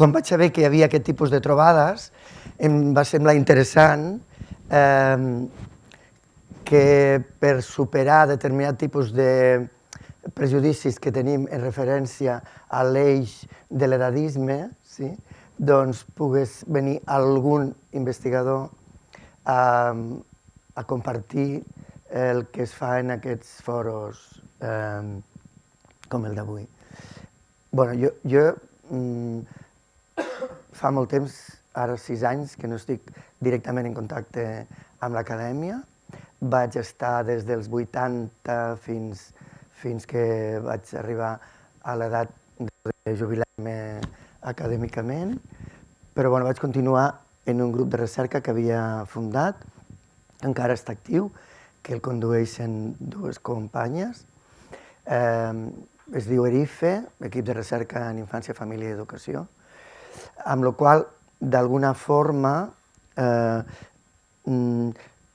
quan vaig saber que hi havia aquest tipus de trobades, em va semblar interessant que per superar determinat tipus de prejudicis que tenim en referència a l'eix de l'edadisme, doncs pogués venir algun investigador a compartir el que es fa en aquests foros com el d'avui. Jo fa molt temps, ara 6 anys, que no estic directament en contacte amb l'acadèmia. Vaig estar des dels 80 fins que vaig arribar a l'edat de jubilar-me acadèmicament, però vaig continuar en un grup de recerca que havia fundat, encara està actiu, que el condueixen 2 companyes. Es diu ERIFE, Equip de Recerca en Infància, Família i Educació, amb la qual, d'alguna forma,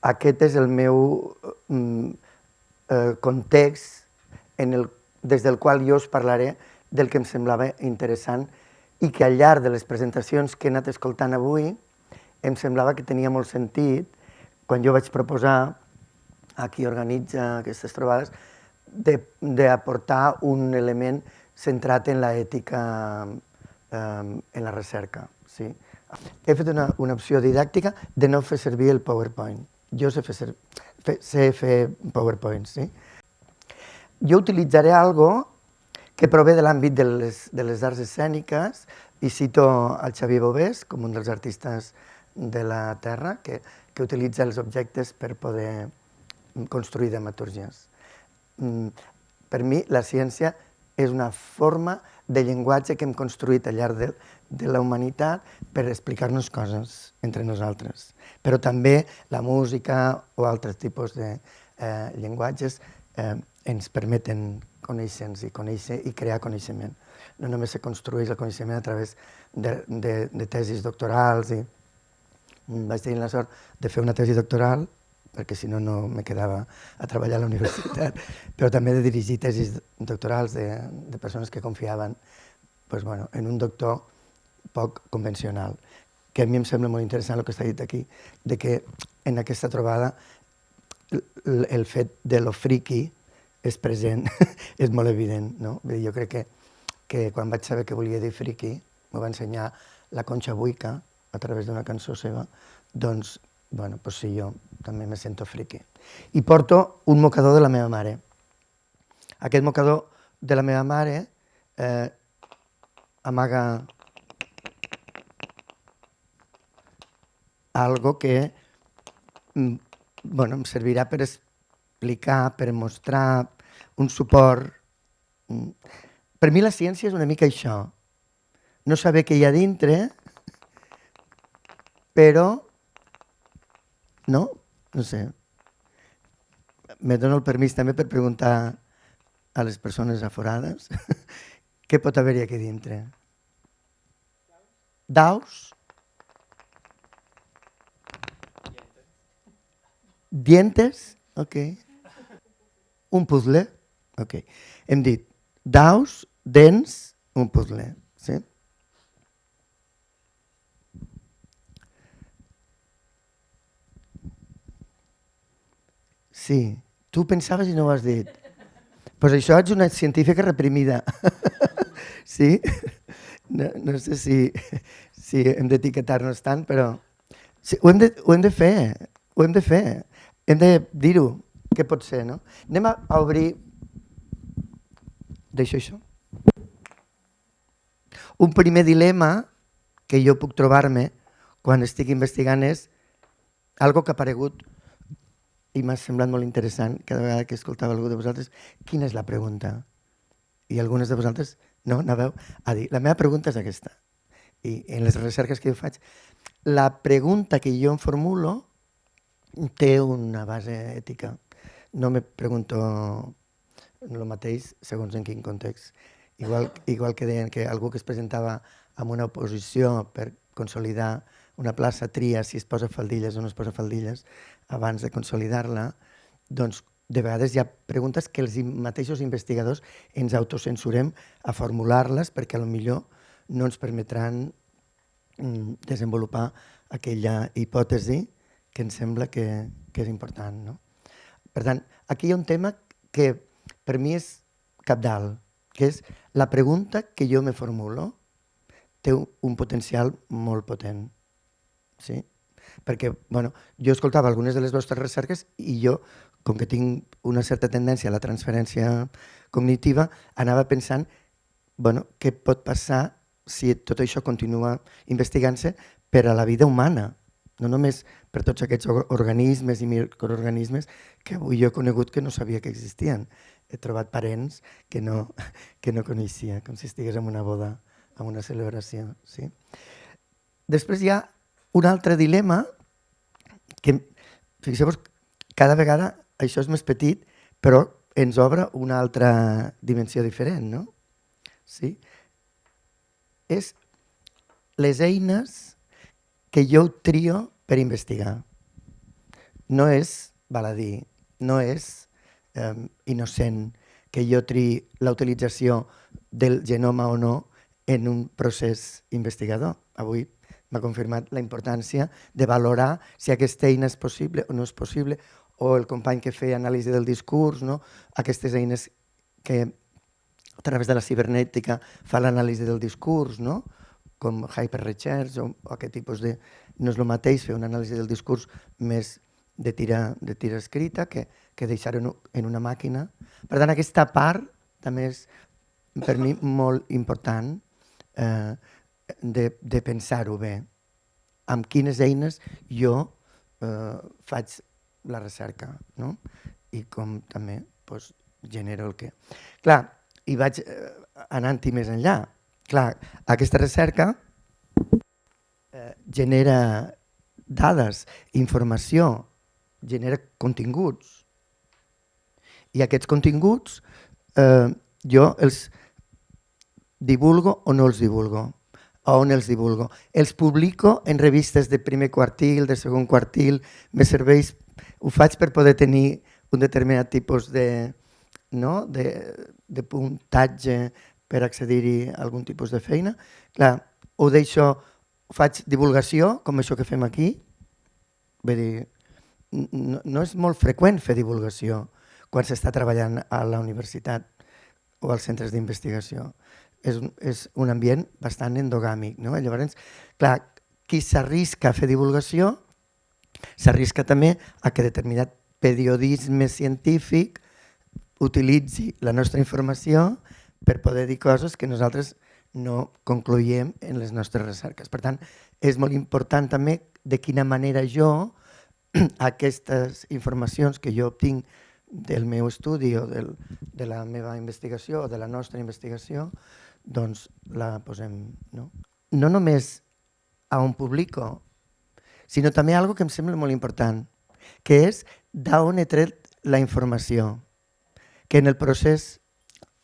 aquest és el meu context des del qual jo us parlaré del que em semblava interessant i que al llarg de les presentacions que he anat escoltant avui em semblava que tenia molt sentit, quan jo vaig proposar a qui organitza aquestes trobades, d'aportar un element centrat en l'ètica en la recerca. He fet una opció didàctica de no fer servir el PowerPoint. Jo sé fer PowerPoint. Jo utilitzaré algo que prové de l'àmbit de les arts escèniques i cito el Xavier Bovés com un dels artistes de la Terra que utilitza els objectes per poder construir dramatúrgies. Per mi, la ciència és una forma de llenguatge que hem construït al llarg de la humanitat per explicar-nos coses entre nosaltres. Però també la música o altres tipus de llenguatges ens permeten conèixer-nos i conèixer i crear coneixement. No només se construeix el coneixement a través de tesis doctorals. Vaig tenir la sort de fer una tesi doctoral, perquè si no, no me quedava a treballar a la universitat, però també de dirigir tesis doctorals de persones que confiaven en un doctor poc convencional, que a mi em sembla molt interessant el que està dit aquí, de que en aquesta trobada el fet de lo friqui és present, és molt evident. Jo crec que quan vaig saber que volia dir friqui, m'ho va ensenyar la Concha Buica a través d'una cançó seva, doncs sí, jo també me sento friqui. I porto un mocador de la meva mare. Aquest mocador de la meva mare amaga algo que em servirà per explicar, per mostrar un suport. Per mi la ciència és una mica això, no saber què hi ha dintre, però no sé. Me dono el permís també per preguntar a les persones aforades què pot haver-hi aquí dintre. Daus? Dientes? Ok. Un puzzle? Ok. Hem dit daus, dents, un puzzle. Sí? Sí, tu pensaves i no ho has dit. Doncs això ets una científica reprimida. Sí? No sé si hem d'etiquetar-nos tant, però ho hem de fer, hem de dir-ho, què pot ser, no? Anem a obrir... Deixo això. Un primer dilema que jo puc trobar-me quan estic investigant és algo que ha aparegut i m'ha semblat molt interessant cada vegada que escoltava algú de vosaltres, quina és la pregunta? I algunes de vosaltres no anàveu a dir, la meva pregunta és aquesta. I en les recerques que jo faig, la pregunta que jo em formulo té una base ètica. No me pregunto el mateix segons en quin context. Igual que deien que algú que es presentava amb una oposició per consolidar una plaça tria si es posa faldilles o no es posa faldilles abans de consolidar-la, doncs de vegades hi ha preguntes que els mateixos investigadors ens autocensurem a formular-les perquè potser no ens permetran desenvolupar aquella hipòtesi que em sembla que és important. No? Per tant, aquí hi ha un tema que per mi és cabdal, que és la pregunta que jo me formulo té un potencial molt potent. Sí? Perquè jo escoltava algunes de les vostres recerques i jo, com que tinc una certa tendència a la transferència cognitiva, anava pensant què pot passar si tot això continua investigant-se per a la vida humana, no només per tots aquests organismes i microorganismes que avui jo he conegut que no sabia que existien. He trobat parents que no coneixia, com si estigués en una boda, en una celebració. Sí? Després hi ha un altre dilema que, fixeu-vos, cada vegada això és més petit, però ens obre una altra dimensió diferent, no? Sí? És les eines que jo trio per investigar. No és baladí, no és innocent que jo triï la utilització del genoma o no en un procés investigador. Avui m'ha confirmat la importància de valorar si aquesta eina és possible o no és possible, o el company que feia anàlisi del discurs, no? Aquestes eines que a través de la cibernètica fa l'anàlisi del discurs, no? Com Hyperresearch o aquest tipus de... No és el mateix fer una anàlisi del discurs més de tira escrita que deixar-ho en una màquina. Per tant, aquesta part també és per mi molt important de pensar-ho bé. Amb quines eines jo faig la recerca, no? I com també genero el que... Clar, i vaig anant-hi més enllà. Clar, aquesta recerca genera dades, informació, genera continguts. I aquests continguts jo els divulgo o no els divulgo. A on els divulgo? Els publico en revistes de primer quartil, de segon quartil, me serveix, ho faig per poder tenir un determinat tipus de puntatge per accedir-hi a algun tipus de feina. Clar, ho deixo, faig divulgació, com això que fem aquí. Vull dir, no és molt freqüent fer divulgació quan s'està treballant a la universitat o als centres d'investigació. És un ambient bastant endogàmic. No? Llavors, clar, qui s'arrisca a fer divulgació s'arrisca també a que determinat periodisme científic utilitzi la nostra informació per poder dir coses que nosaltres no concloïm en les nostres recerques. Per tant, és molt important també de quina manera jo aquestes informacions que jo obtinc del meu estudi o de la meva investigació o de la nostra investigació, doncs la posem. No només a on publico, sinó també algo que em sembla molt important, que és d'on he tret la informació. Que en el procés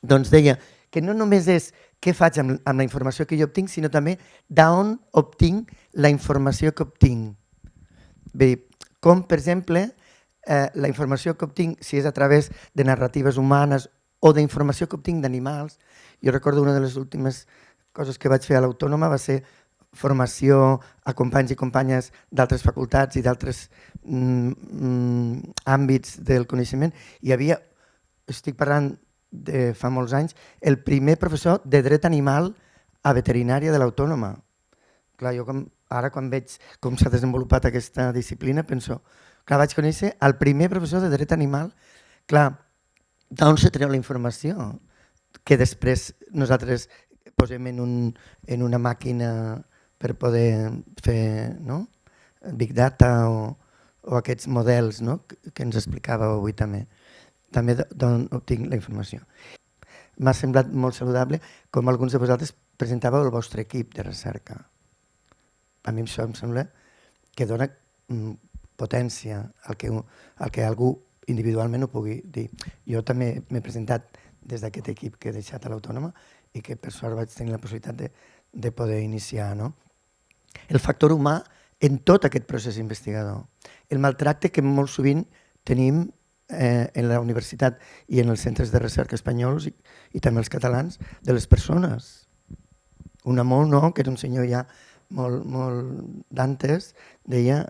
deia que no només és què faig amb la informació que jo obtinc, sinó també d'on obtinc la informació que obtinc. Bé, com, per exemple, la informació que obtinc, si és a través de narratives humanes o d'informació que obtinc d'animals. Jo recordo una de les últimes coses que vaig fer a l'Autònoma va ser formació a companys i companyes d'altres facultats i d'altres àmbits del coneixement. Hi havia, estic parlant de fa molts anys, el primer professor de dret animal a veterinària de l'Autònoma. Clar, jo ara quan veig com s'ha desenvolupat aquesta disciplina penso, clar, vaig conèixer el primer professor de dret animal. Clar, d'on se treu la informació que després nosaltres posem en una màquina per poder fer Big Data o aquests models que ens explicàveu avui també. També d'on obtinc la informació. M'ha semblat molt saludable com alguns de vosaltres presentàveu el vostre equip de recerca. A mi això em sembla que dona potència al que algú individualment ho pugui dir. Jo també m'he presentat des d'aquest equip que he deixat a l'Autònoma i que per sort vaig tenir la possibilitat de poder iniciar. El factor humà en tot aquest procés investigador. El maltracte que molt sovint tenim en la universitat i en els centres de recerca espanyols i també els catalans de les persones. Unamuno, no, que era un senyor ja molt d'antes, deia,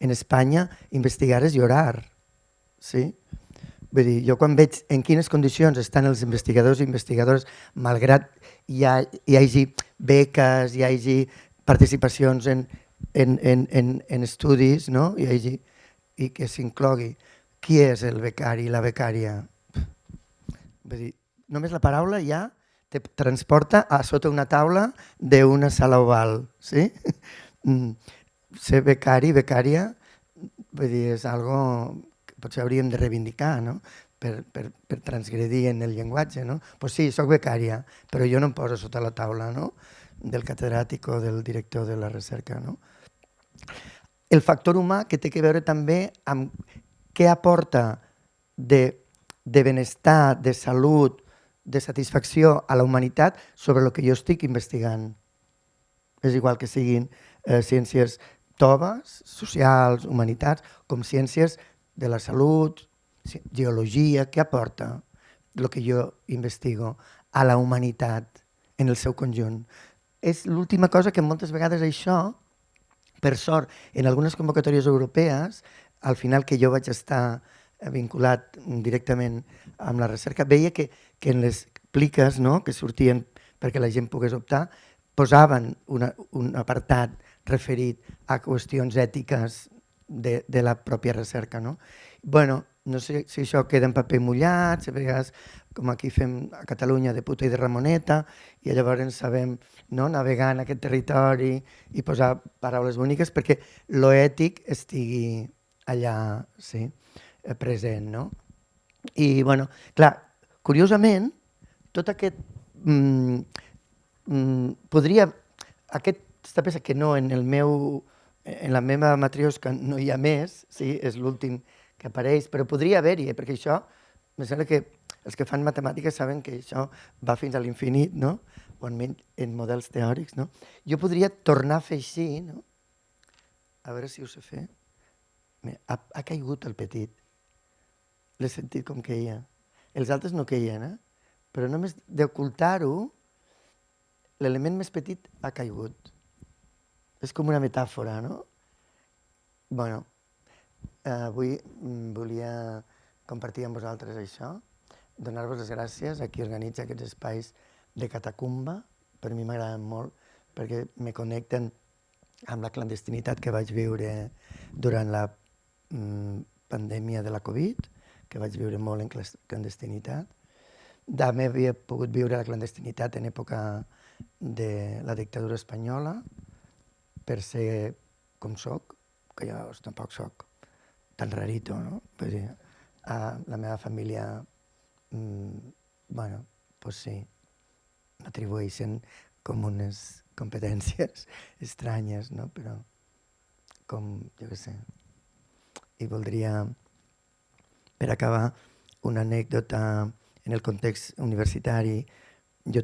en Espanya investigar és llorar. Sí? Vull dir, jo quan veig en quines condicions estan els investigadors i investigadores, malgrat hi hagi beques, hi hagi participacions en estudis, no? I que s'inclogui qui és el becari i la becària. Vull dir, només la paraula ja te transporta a sota una taula d'una sala oval. Sí? Ser becari, becària, vull dir, és algo que potser hauríem de reivindicar, no? per transgredir en el llenguatge. No? Pues sí, soc becària, però jo no em poso sota la taula, no? Del catedràtic o del director de la recerca. No? El factor humà que té que veure també amb què aporta de benestar, de salut, de satisfacció a la humanitat sobre el que jo estic investigant. És igual que siguin ciències toves, socials, humanitats, com ciències de la salut, geologia, què aporta el que jo investigo a la humanitat en el seu conjunt. És l'última cosa que moltes vegades això, per sort, en algunes convocatòries europees, al final que jo vaig estar vinculat directament amb la recerca, veia que en les pliques, no, que sortien perquè la gent pogués optar, posaven un apartat referit a qüestions ètiques de la pròpia recerca. No? Bueno, no sé si això queda en paper mullat, a vegades, com aquí fem a Catalunya de puta i de Ramoneta, i llavors sabem navegar en aquest territori i posar paraules boniques perquè lo ètic estigui allà present. No? I, bueno, clar, curiosament, tot aquest podria, aquesta peça que no en la meva matriosca no hi ha més, sí, és l'últim que apareix, però podria haver-hi, perquè això, em sembla que els que fan matemàtiques saben que això va fins a l'infinit, no? O almenys en models teòrics. No? Jo podria tornar a fer així, no? A veure si ho sé fer. Ha caigut el petit. L'he sentit com queia. Els altres no queien, però només d'ocultar-ho, l'element més petit ha caigut. És com una metàfora, no? Bueno, avui volia compartir amb vosaltres això, donar-vos les gràcies a qui organitza aquests espais de catacumba. Per mi m'agraden molt perquè me connecten amb la clandestinitat que vaig viure durant la pandèmia de la Covid, que vaig viure molt en clandestinitat. També havia pogut viure la clandestinitat en època de la dictadura espanyola, per ser com soc, que jo tampoc soc tan rarito, no? Vull dir, la meva família, bueno, doncs sí, m'atribueixen com unes competències estranyes, no? Però com, jo què sé. I voldria, per acabar, una anècdota en el context universitari. Jo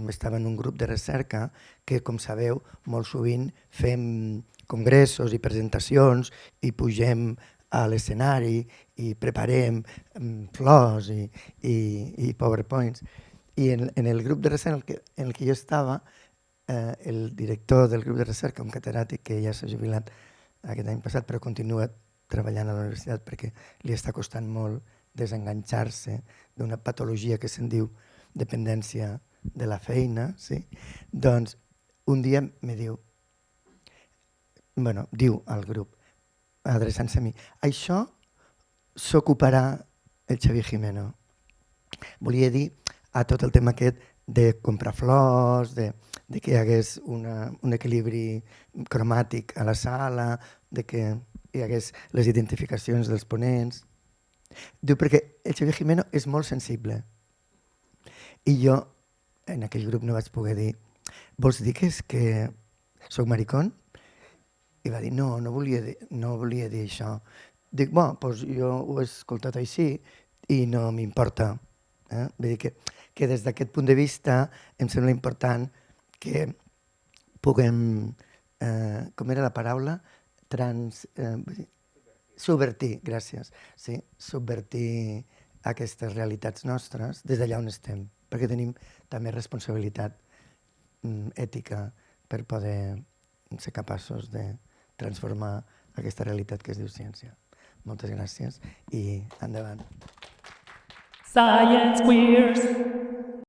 estava en un grup de recerca que, com sabeu, molt sovint fem congressos i presentacions i pugem a l'escenari i preparem flors i PowerPoints. I en el grup de recerca en el que jo estava, el director del grup de recerca, un catedràtic que ja s'ha jubilat aquest any passat, però continua treballant a la universitat perquè li està costant molt desenganxar-se d'una patologia que se'n diu dependència de la feina, sí? Doncs un dia me diu, diu al grup, adreçant-se a mi, això s'ocuparà el Xavier Gimeno. Volia dir a tot el tema aquest de comprar flors, de que hi hagués un equilibri cromàtic a la sala, de que hi hagués les identificacions dels ponents. Diu, perquè el Xavier Gimeno és molt sensible. I jo, en aquell grup no vaig poder dir, vols dir que és que soc maricón? I va dir, no volia dir això. Dic, doncs jo ho he escoltat així i no m'importa. Vull dir que des d'aquest punt de vista em sembla important que puguem, com era la paraula? Subvertir, gràcies. Sí, subvertir aquestes realitats nostres des d'allà on estem, perquè tenim també responsabilitat ètica per poder ser capaços de transformar aquesta realitat que es diu ciència. Moltes gràcies i endavant. Science Queers.